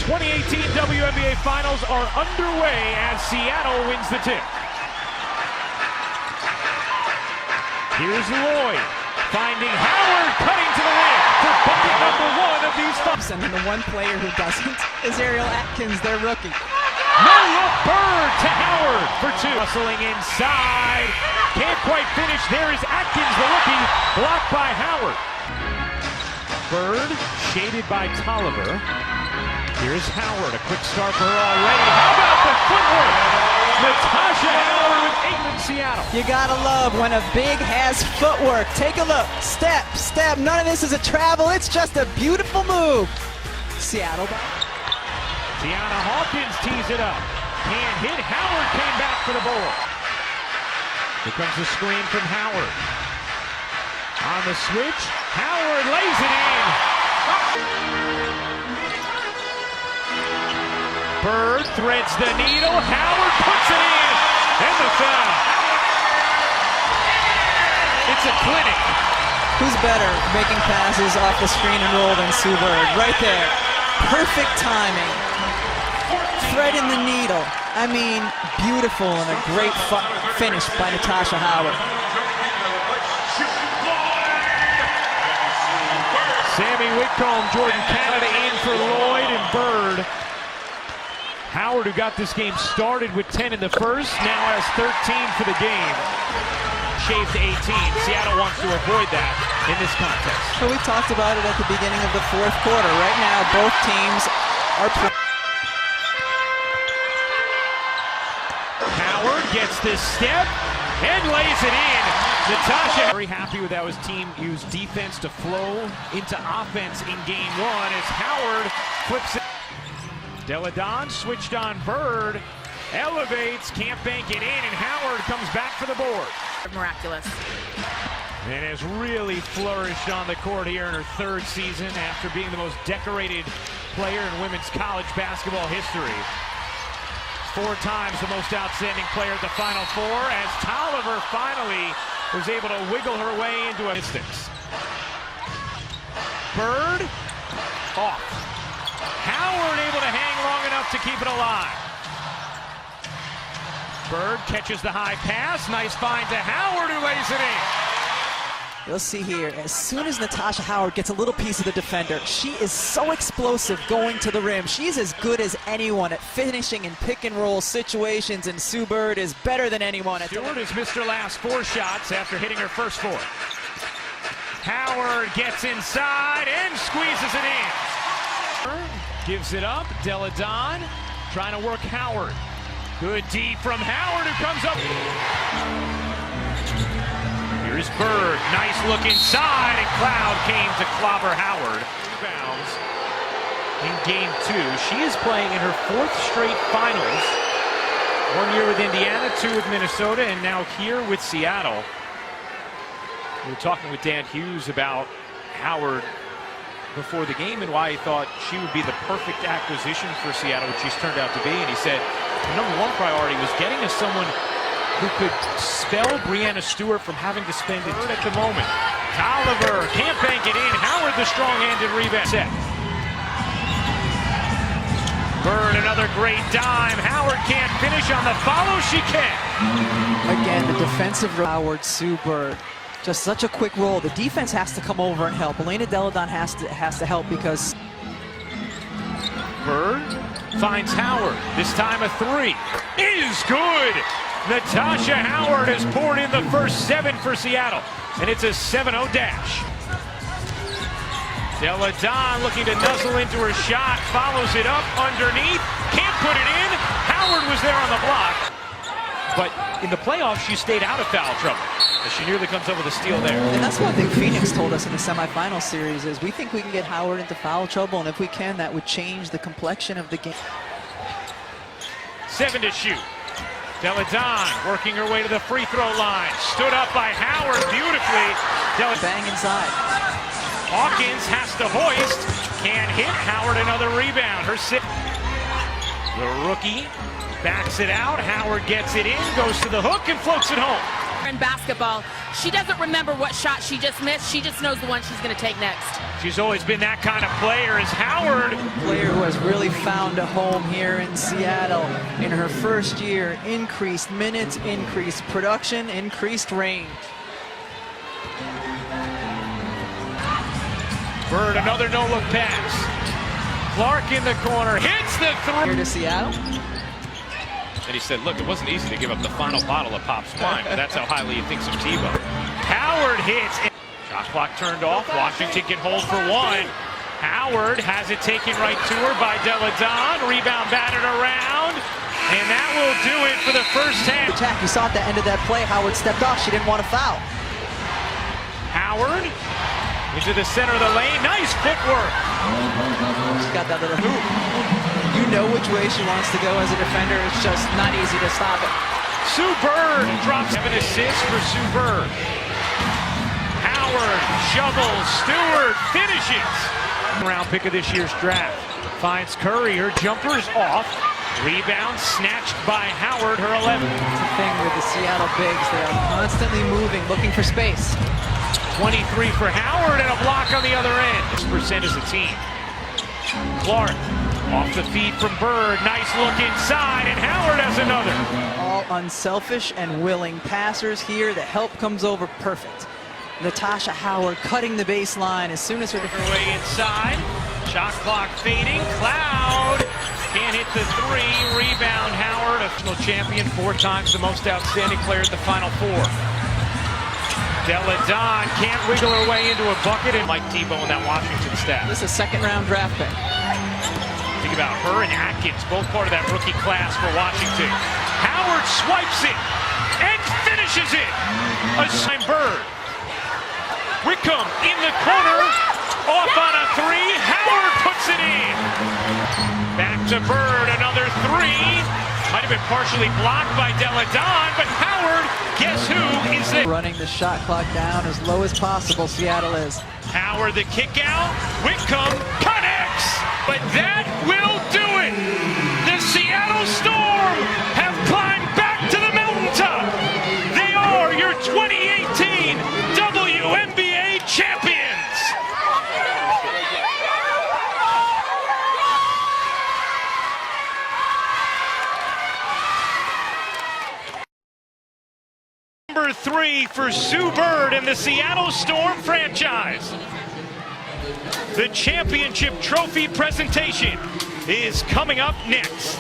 2018 WNBA Finals are underway as Seattle wins the tip. Here's Lloyd finding Howard, cutting to the rim for bucket number one of these finals. And the one player who doesn't is Ariel Atkins, their rookie. No look, Bird to Howard for two. Hustling inside, can't quite finish. There is Atkins, the rookie, blocked by Howard. Bird shaded by Tolliver. Here's Howard, a quick start for her already. How about the footwork? Natasha Howard with 8 in Seattle. You gotta love when a big has footwork. Take a look. Step, step. None of this is a travel. It's just a beautiful move. Seattle. Gianna Hawkins tees it up. Can't hit. Howard came back for the board. Here comes the screen from Howard. On the switch, Howard lays it in. Bird threads the needle. Howard puts it in. And the foul. It's a clinic. Who's better making passes off the screen and roll than Sue Bird? Right there. Perfect timing. Threading the needle. I mean, beautiful and a great finish by Natasha Howard. Sammy Whitcomb, Jordan Canada in for Lloyd and Bird. Howard, who got this game started with 10 in the first, now has 13 for the game. Shaved to 18. Seattle wants to avoid that in this contest. So we talked about it at the beginning of the fourth quarter. Right now, both teams are Howard gets this step and lays it in. Natasha very happy with how his team used defense to flow into offense in game one as Howard flips it. Deladon switched on Bird, elevates, can't bank it in, and Howard comes back for the board. Miraculous. And has really flourished on the court here in her third season after being the most decorated player in women's college basketball history. 4 times the most outstanding player at the Final Four as Tolliver finally was able to wiggle her way into a distance. Bird off. Howard able to hang long enough to keep it alive. Bird catches the high pass. Nice find to Howard, who lays it in. You'll see here, as soon as Natasha Howard gets a little piece of the defender, she is so explosive going to the rim. She's as good as anyone at finishing in pick and roll situations, and Sue Bird is better than anyone at Stewart has missed her last 4 shots after hitting her first 4. Howard gets inside and squeezes it in. Gives it up. Deladon trying to work Howard. Good D from Howard, who comes up. Here's Bird. Nice look inside, and Cloud came to clobber Howard. Rebounds in game 2. She is playing in her 4th straight finals. 1 year with Indiana, 2 with Minnesota, and now here with Seattle. We were talking with Dan Hughes about Howard before the game and why he thought she would be the perfect acquisition for Seattle, which she's turned out to be. And he said the number 1 priority was getting us someone who could spell Breanna Stewart from having to spend it at the moment. Tolliver can't bank it in. Howard, the strong-handed rebound set. Bird, another great dime. Howard can't finish on the follow. She can. Again, the defensive Howard, Sue Bird. Just such a quick roll. The defense has to come over and help. Elena Deladon has to help because Bird finds Howard. This time a 3 is good. Natasha Howard has poured in the first 7 for Seattle, and it's a 7-0 dash. Deladon looking to nuzzle into her shot, follows it up underneath, can't put it in. Howard was there on the block, but in the playoffs she stayed out of foul trouble as she nearly comes up with a steal there. And that's one thing Phoenix told us in the semifinal series is we think we can get Howard into foul trouble, and if we can, that would change the complexion of the game. 7 to shoot. Deladon working her way to the free throw line. Stood up by Howard beautifully. Bang inside. Hawkins has to hoist. Can't hit. Howard another rebound. Her sit. The rookie backs it out. Howard gets it in, goes to the hook and floats it home. In basketball, She doesn't remember what shot she just missed. She just knows the one she's going to take next. She's always been that kind of player as Howard. Player who has really found a home here in Seattle in her first year. Increased minutes, increased production, increased range. Bird, another no-look pass. Clark in the corner, hits the Here three. to Seattle. And he said, look, it wasn't easy to give up the final bottle of Pop's wine, but that's how highly he thinks of Tebow. Howard hits. Shot clock turned off. Washington can hold for one. Howard has it taken right to her by Delle Donne. Rebound batted around. And that will do it for the first half. Attack, you saw at the end of that play, Howard stepped off. She didn't want to foul. Howard into the center of the lane. Nice footwork. She's got that little hoop. You know which way she wants to go as a defender. It's just not easy to stop it. Sue Bird drops 7 assists for Sue Bird. Howard shovels. Stewart finishes. Round pick of this year's draft. Finds Curry. Her jumper's off. Rebound snatched by Howard, her 11th. That's the thing with the Seattle bigs. They are constantly moving, looking for space. 23 for Howard and a block on the other end. 6% as a team. Clark off the feed from Bird. Nice look inside, and Howard has another. All unselfish and willing passers here. The help comes over perfect. Natasha Howard cutting the baseline as soon as her Her way inside. Shot clock fading. Cloud can't hit the three. Rebound Howard, a national champion, 4 times the most outstanding player at the Final Four. Delle Donne can't wiggle her way into a bucket, and Mike Tebow and that Washington staff. This is a second-round draft pick. Think about her and Atkins, both part of that rookie class for Washington. Howard swipes it and finishes it. A sign Bird. Wickham in the corner, off on a three. Howard puts it in. Back to Bird, another three. Might have been partially blocked by Delle Donne, but Howard, guess who is there? Running the shot clock down as low as possible, Seattle is. Howard the kick out. Wickham connects, but that will do it. The Seattle Storm have climbed back to the mountaintop. They are your 2018 WNBA champions. Number 3 for Sue Bird and the Seattle Storm franchise. The championship trophy presentation is coming up next.